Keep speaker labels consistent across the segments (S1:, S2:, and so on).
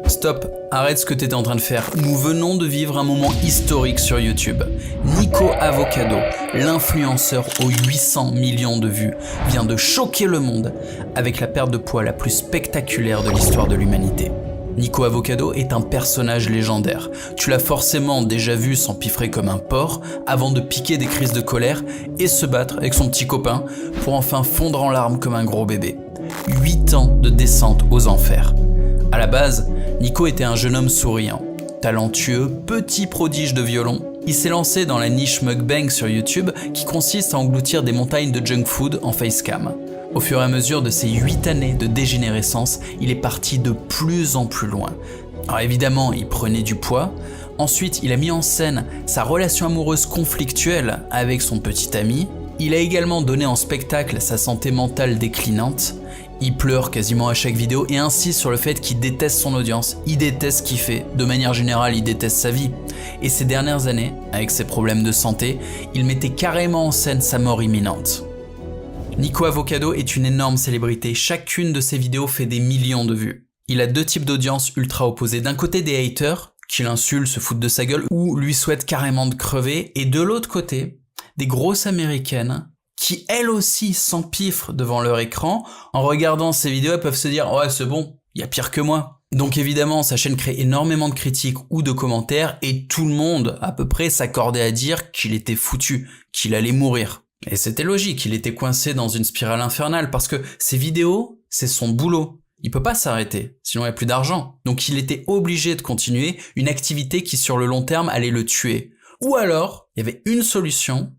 S1: Stop, arrête ce que t'étais en train de faire. Nous venons de vivre un moment historique sur YouTube. Nico Avocado, l'influenceur aux 800 millions de vues, vient de choquer le monde avec la perte de poids la plus spectaculaire de l'histoire de l'humanité. Nico Avocado est un personnage légendaire. Tu l'as forcément déjà vu s'empiffrer comme un porc avant de piquer des crises de colère et se battre avec son petit copain pour enfin fondre en larmes comme un gros bébé. 8 ans de descente aux enfers. À la base, Nico était un jeune homme souriant, talentueux, petit prodige de violon. Il s'est lancé dans la niche mukbang sur YouTube qui consiste à engloutir des montagnes de junk food en facecam. Au fur et à mesure de ses 8 années de dégénérescence, il est parti de plus en plus loin. Alors évidemment, il prenait du poids. Ensuite, il a mis en scène sa relation amoureuse conflictuelle avec son petit ami. Il a également donné en spectacle sa santé mentale déclinante. Il pleure quasiment à chaque vidéo et insiste sur le fait qu'il déteste son audience, il déteste ce qu'il fait, de manière générale il déteste sa vie. Et ces dernières années, avec ses problèmes de santé, il mettait carrément en scène sa mort imminente. Nico Avocado est une énorme célébrité, chacune de ses vidéos fait des millions de vues. Il a deux types d'audience ultra opposés, d'un côté des haters, qui l'insultent, se foutent de sa gueule, ou lui souhaitent carrément de crever, et de l'autre côté, des grosses américaines, qui elles aussi s'empiffrent devant leur écran. En regardant ces vidéos, elles peuvent se dire « Ouais, c'est bon, il y a pire que moi ». Donc évidemment, sa chaîne crée énormément de critiques ou de commentaires et tout le monde, à peu près, s'accordait à dire qu'il était foutu, qu'il allait mourir. Et c'était logique, il était coincé dans une spirale infernale parce que ces vidéos, c'est son boulot. Il peut pas s'arrêter, sinon il n'y a plus d'argent. Donc il était obligé de continuer une activité qui sur le long terme allait le tuer. Ou alors, il y avait une solution,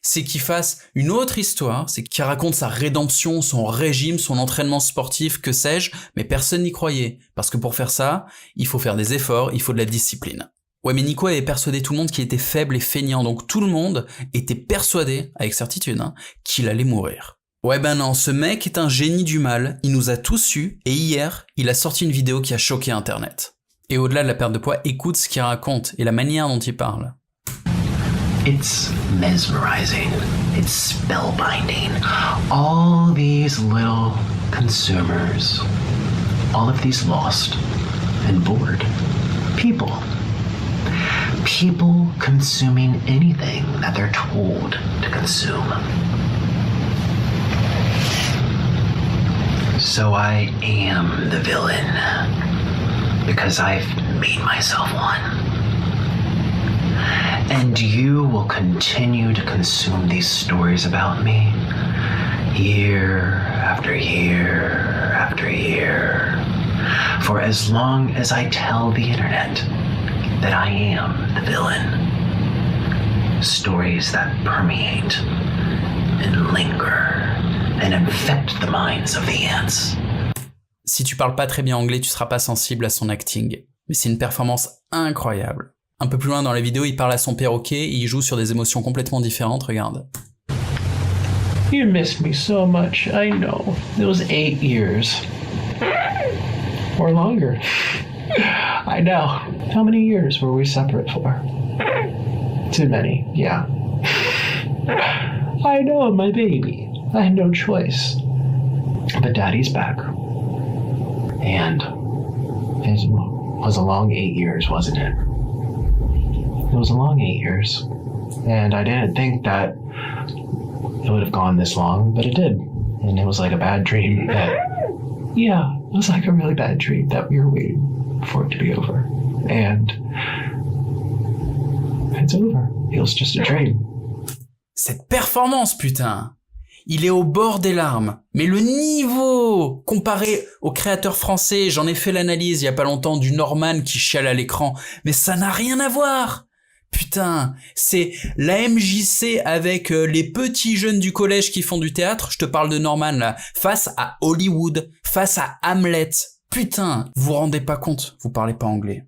S1: c'est qu'il fasse une autre histoire, c'est qu'il raconte sa rédemption, son régime, son entraînement sportif, que sais-je, mais personne n'y croyait. Parce que pour faire ça, il faut faire des efforts, il faut de la discipline. Ouais, mais Nico avait persuadé tout le monde qu'il était faible et feignant, donc tout le monde était persuadé, avec certitude, qu'il allait mourir. Ouais ben non, ce mec est un génie du mal, il nous a tous eu, et hier, il a sorti une vidéo qui a choqué Internet. Et au-delà de la perte de poids, écoute ce qu'il raconte et la manière dont il parle.
S2: It's mesmerizing. It's spellbinding. All these little consumers, all of these lost and bored people. People consuming anything that they're told to consume. So I am the villain because I've made myself one. And you will continue to consume these stories about me year after year after year for as long as I tell the internet that I am the villain. Stories that permeate and linger and infect the minds of the ants.
S1: Si tu parles pas très bien anglais, tu seras pas sensible à son acting. Mais c'est une performance incroyable. Un peu plus loin dans la vidéo, il parle à son perroquet et il joue sur des émotions complètement différentes, regarde.
S2: You miss me so much, I know. Those 8 years. Or longer. I know. How many years were we separate for? Too many, yeah. I know, my baby. I had no choice. But Daddy's back. And it was a long 8 years, wasn't it? It was a long 8 years, and I didn't think that it would have gone this long, but it did. And it was like a bad dream that, yeah, it was like a really bad dream that we were waiting for it to be over. And it's over. It was just a dream.
S1: Cette performance, putain! Il est au bord des larmes. Mais le niveau, comparé aux créateurs français, j'en ai fait l'analyse il y a pas longtemps du Norman qui chiale à l'écran, mais ça n'a rien à voir! Putain, c'est la MJC avec les petits jeunes du collège qui font du théâtre, je te parle de Norman là, face à Hollywood, face à Hamlet. Putain, vous vous rendez pas compte, vous parlez pas anglais.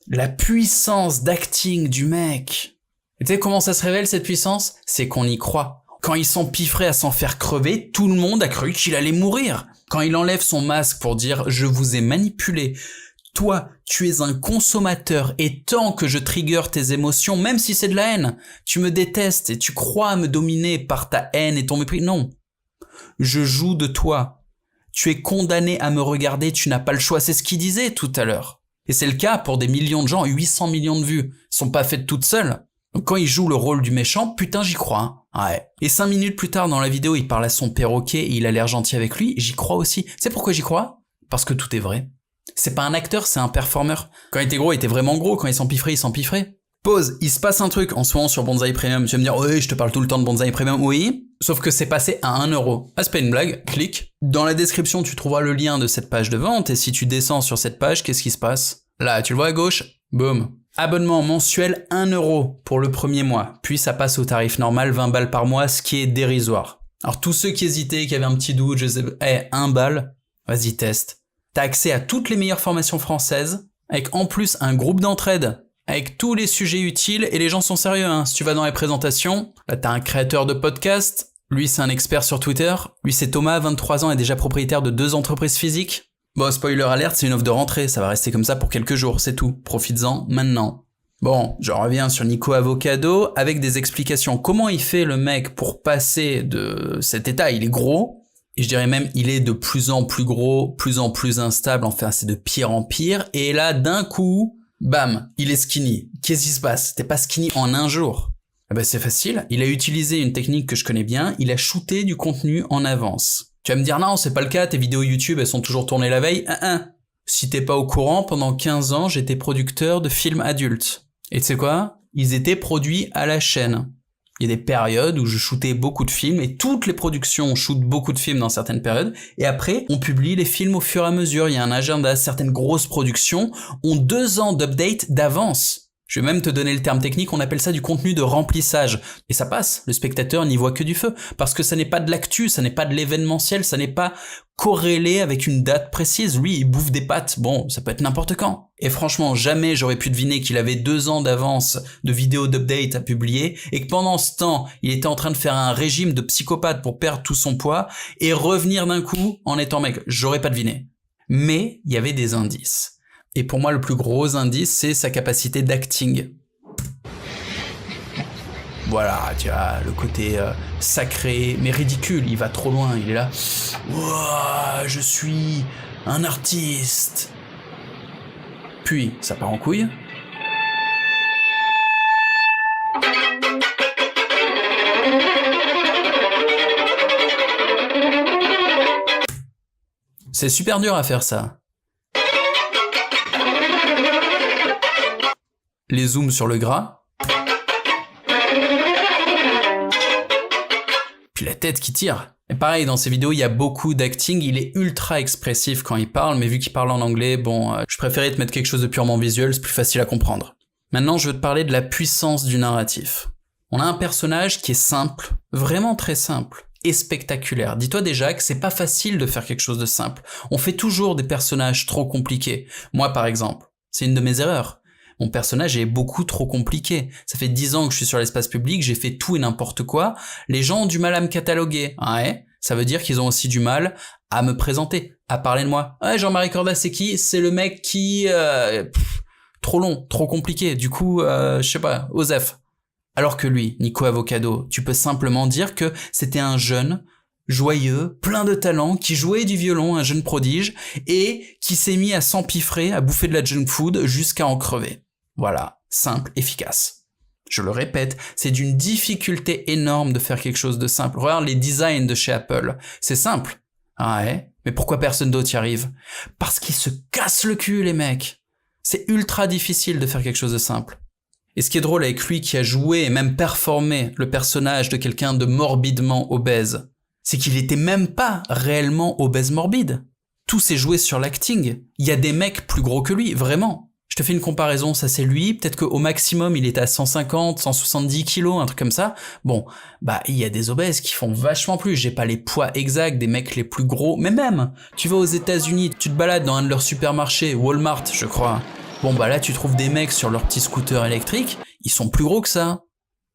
S1: La puissance d'acting du mec. Et tu sais comment ça se révèle cette puissance? C'est qu'on y croit. Quand il s'empiffrait à s'en faire crever, tout le monde a cru qu'il allait mourir. Quand il enlève son masque pour dire « je vous ai manipulé », toi, tu es un consommateur et tant que je trigger tes émotions, même si c'est de la haine, tu me détestes et tu crois me dominer par ta haine et ton mépris. Non. Je joue de toi. Tu es condamné à me regarder, tu n'as pas le choix. C'est ce qu'il disait tout à l'heure. Et c'est le cas pour des millions de gens, 800 millions de vues. Ils sont pas faites toutes seules. Donc quand il joue le rôle du méchant, putain j'y crois. Hein. Ouais. Et 5 minutes plus tard dans la vidéo, il parle à son perroquet et il a l'air gentil avec lui. J'y crois aussi. C'est pourquoi j'y crois? Parce que tout est vrai. C'est pas un acteur, c'est un performeur. Quand il était gros, il était vraiment gros. Quand il s'empiffrait, il s'empiffrait. Pause, il se passe un truc en ce moment sur Bonsaï Premium. Tu vas me dire, oui, je te parle tout le temps de Bonsaï Premium. Oui, sauf que c'est passé à 1 €. Ah, c'est pas une blague, clique. Dans la description, tu trouveras le lien de cette page de vente. Et si tu descends sur cette page, qu'est-ce qui se passe? Là, tu le vois à gauche? Boum. Abonnement mensuel 1 € pour le premier mois. Puis ça passe au tarif normal, 20 balles par mois, ce qui est dérisoire. Alors tous ceux qui hésitaient, qui avaient un petit doute, je sais pas, 1 balle, vas-y teste. T'as accès à toutes les meilleures formations françaises, avec en plus un groupe d'entraide, avec tous les sujets utiles, et les gens sont sérieux, hein. Si tu vas dans les présentations, là t'as un créateur de podcast, lui c'est un expert sur Twitter, lui c'est Thomas, 23 ans et déjà propriétaire de 2 entreprises physiques. Bon, spoiler alert, c'est une offre de rentrée, ça va rester comme ça pour quelques jours, c'est tout. Profites-en maintenant. Bon, je reviens sur Nico Avocado avec des explications. Comment il fait le mec pour passer de cet état? Il est gros, et je dirais même il est de plus en plus gros, plus en plus instable, enfin c'est de pire en pire, et là d'un coup, bam, il est skinny. Qu'est-ce qui se passe? T'es pas skinny en un jour. Eh ben c'est facile, il a utilisé une technique que je connais bien, il a shooté du contenu en avance. Tu vas me dire non, c'est pas le cas, tes vidéos YouTube elles sont toujours tournées la veille. Si t'es pas au courant, pendant 15 ans, j'étais producteur de films adultes. Et tu sais quoi? Ils étaient produits à la chaîne. Il y a des périodes où je shootais beaucoup de films, et toutes les productions shootent beaucoup de films dans certaines périodes, et après, on publie les films au fur et à mesure. Il y a un agenda, certaines grosses productions ont 2 ans d'update d'avance. Je vais même te donner le terme technique, on appelle ça du contenu de remplissage. Et ça passe, le spectateur n'y voit que du feu. Parce que ça n'est pas de l'actu, ça n'est pas de l'événementiel, ça n'est pas corrélé avec une date précise. Lui, il bouffe des pâtes, bon, ça peut être n'importe quand. Et franchement, jamais j'aurais pu deviner qu'il avait 2 ans d'avance de vidéos d'update à publier, et que pendant ce temps, il était en train de faire un régime de psychopathe pour perdre tout son poids, et revenir d'un coup en étant mec. J'aurais pas deviné. Mais il y avait des indices. Et pour moi, le plus gros indice, c'est sa capacité d'acting. Voilà, tu as le côté sacré, mais ridicule, il va trop loin, il est là. Ouah, je suis un artiste. Puis, ça part en couille. C'est super dur à faire ça. Les zooms sur le gras. Puis la tête qui tire. Et pareil, dans ses vidéos, il y a beaucoup d'acting, il est ultra expressif quand il parle, mais vu qu'il parle en anglais, bon, je préférais te mettre quelque chose de purement visuel, c'est plus facile à comprendre. Maintenant, je veux te parler de la puissance du narratif. On a un personnage qui est simple, vraiment très simple, et spectaculaire. Dis-toi déjà que c'est pas facile de faire quelque chose de simple. On fait toujours des personnages trop compliqués. Moi, par exemple, c'est une de mes erreurs. Mon personnage est beaucoup trop compliqué. Ça fait 10 ans que je suis sur l'espace public, j'ai fait tout et n'importe quoi. Les gens ont du mal à me cataloguer. Ouais, ça veut dire qu'ils ont aussi du mal à me présenter, à parler de moi. Ouais, Jean-Marie Corda, c'est qui? C'est le mec qui... trop long, trop compliqué. Du coup, je sais pas, Osef. Alors que lui, Nico Avocado, tu peux simplement dire que c'était un jeune, joyeux, plein de talent, qui jouait du violon, un jeune prodige, et qui s'est mis à s'empiffrer, à bouffer de la junk food jusqu'à en crever. Voilà, simple, efficace. Je le répète, c'est d'une difficulté énorme de faire quelque chose de simple. Regarde les designs de chez Apple, c'est simple. Ah ouais, mais pourquoi personne d'autre y arrive? Parce qu'ils se cassent le cul, les mecs. C'est ultra difficile de faire quelque chose de simple. Et ce qui est drôle avec lui qui a joué et même performé le personnage de quelqu'un de morbidement obèse, c'est qu'il était même pas réellement obèse morbide. Tout s'est joué sur l'acting. Il y a des mecs plus gros que lui, vraiment. Je te fais une comparaison, ça c'est lui, peut-être qu'au maximum il est à 150, 170 kilos, un truc comme ça. Bon, bah il y a des obèses qui font vachement plus, j'ai pas les poids exacts des mecs les plus gros, mais même, tu vas aux États-Unis, tu te balades dans un de leurs supermarchés, Walmart je crois. Bon bah là tu trouves des mecs sur leur petit scooter électrique, ils sont plus gros que ça.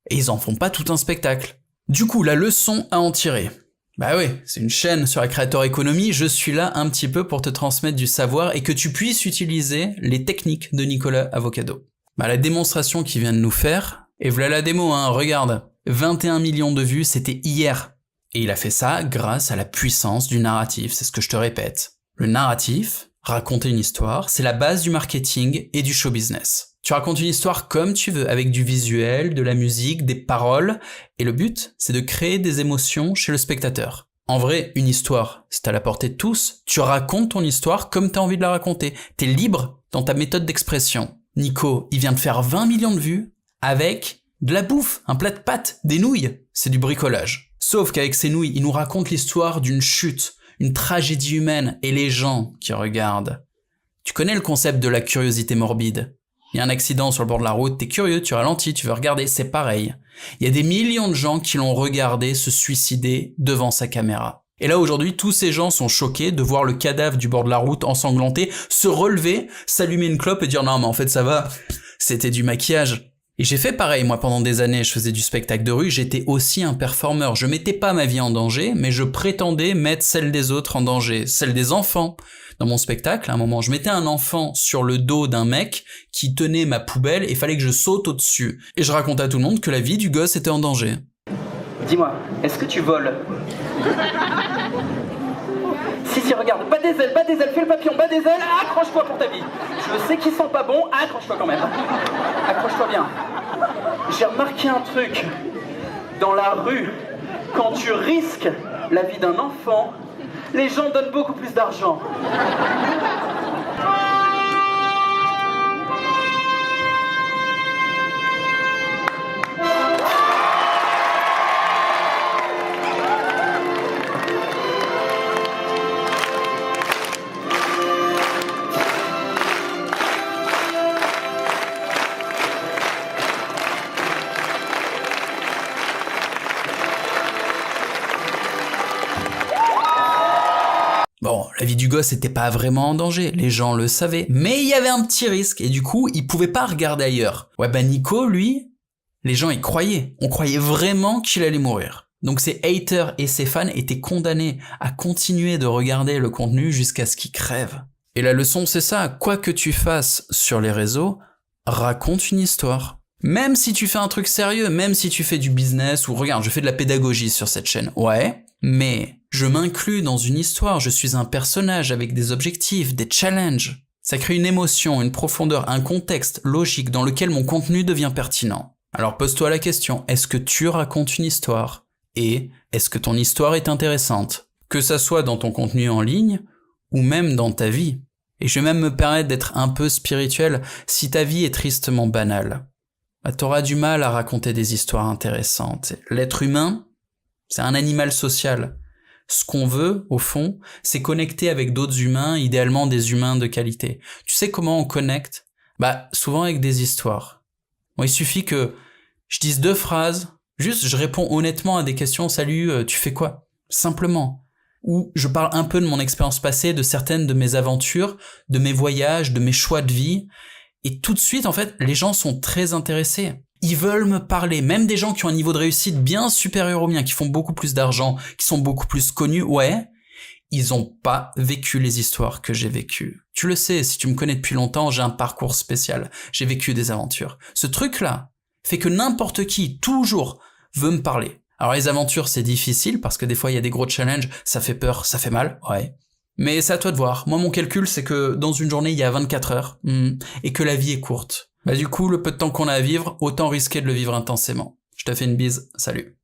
S1: Et ils en font pas tout un spectacle. Du coup, la leçon à en tirer. Bah oui, c'est une chaîne sur la Creator Economy, je suis là un petit peu pour te transmettre du savoir et que tu puisses utiliser les techniques de Nicolas Avocado. Bah la démonstration qu'il vient de nous faire, et voilà la démo, hein, regarde, 21 millions de vues, c'était hier. Et il a fait ça grâce à la puissance du narratif, c'est ce que je te répète. Le narratif, raconter une histoire, c'est la base du marketing et du show business. Tu racontes une histoire comme tu veux, avec du visuel, de la musique, des paroles, et le but, c'est de créer des émotions chez le spectateur. En vrai, une histoire, c'est à la portée de tous. Tu racontes ton histoire comme tu as envie de la raconter. T'es libre dans ta méthode d'expression. Nico, il vient de faire 20 millions de vues avec de la bouffe, un plat de pâtes, des nouilles. C'est du bricolage. Sauf qu'avec ces nouilles, il nous raconte l'histoire d'une chute, une tragédie humaine, et les gens qui regardent. Tu connais le concept de la curiosité morbide. Il y a un accident sur le bord de la route, t'es curieux, tu ralentis, tu veux regarder, c'est pareil. Il y a des millions de gens qui l'ont regardé se suicider devant sa caméra. Et là aujourd'hui, tous ces gens sont choqués de voir le cadavre du bord de la route ensanglanté se relever, s'allumer une clope et dire non mais en fait ça va, c'était du maquillage. Et j'ai fait pareil, moi pendant des années, je faisais du spectacle de rue, j'étais aussi un performeur. Je mettais pas ma vie en danger, mais je prétendais mettre celle des autres en danger, celle des enfants. Dans mon spectacle, à un moment, je mettais un enfant sur le dos d'un mec qui tenait ma poubelle et fallait que je saute au-dessus. Et je racontais à tout le monde que la vie du gosse était en danger.
S3: Dis-moi, est-ce que tu voles? Si, regarde, bas des ailes, fais le papillon, bas des ailes, accroche-toi pour ta vie. Je sais qu'ils sont pas bons, accroche-toi quand même. Accroche-toi bien. J'ai remarqué un truc. Dans la rue, quand tu risques la vie d'un enfant, les gens donnent beaucoup plus d'argent.
S1: Bon, la vie du gosse était pas vraiment en danger, les gens le savaient, mais il y avait un petit risque, et du coup, il pouvait pas regarder ailleurs. Ouais bah Nico, lui, les gens y croyaient. On croyait vraiment qu'il allait mourir. Donc ses haters et ses fans étaient condamnés à continuer de regarder le contenu jusqu'à ce qu'ils crèvent. Et la leçon, c'est ça, quoi que tu fasses sur les réseaux, raconte une histoire. Même si tu fais un truc sérieux, même si tu fais du business, ou regarde, je fais de la pédagogie sur cette chaîne, ouais, mais je m'inclus dans une histoire, je suis un personnage avec des objectifs, des challenges. Ça crée une émotion, une profondeur, un contexte logique dans lequel mon contenu devient pertinent. Alors pose-toi la question, est-ce que tu racontes une histoire? Et est-ce que ton histoire est intéressante? Que ça soit dans ton contenu en ligne, ou même dans ta vie. Et je vais même me permettre d'être un peu spirituel, si ta vie est tristement banale, bah, t'auras du mal à raconter des histoires intéressantes. L'être humain, c'est un animal social. Ce qu'on veut, au fond, c'est connecter avec d'autres humains, idéalement des humains de qualité. Tu sais comment on connecte? Bah, souvent avec des histoires. Bon, il suffit que je dise 2 phrases, juste je réponds honnêtement à des questions, salut, tu fais quoi? Simplement. Ou je parle un peu de mon expérience passée, de certaines de mes aventures, de mes voyages, de mes choix de vie, et tout de suite, en fait, les gens sont très intéressés. Ils veulent me parler, même des gens qui ont un niveau de réussite bien supérieur au mien, qui font beaucoup plus d'argent, qui sont beaucoup plus connus, ouais, ils ont pas vécu les histoires que j'ai vécues. Tu le sais, si tu me connais depuis longtemps, j'ai un parcours spécial, j'ai vécu des aventures. Ce truc-là fait que n'importe qui, toujours, veut me parler. Alors les aventures, c'est difficile, parce que des fois, il y a des gros challenges, ça fait peur, ça fait mal, ouais. Mais c'est à toi de voir. Moi, mon calcul, c'est que dans une journée, il y a 24 heures, et que la vie est courte. Bah du coup, le peu de temps qu'on a à vivre, autant risquer de le vivre intensément. Je te fais une bise, salut.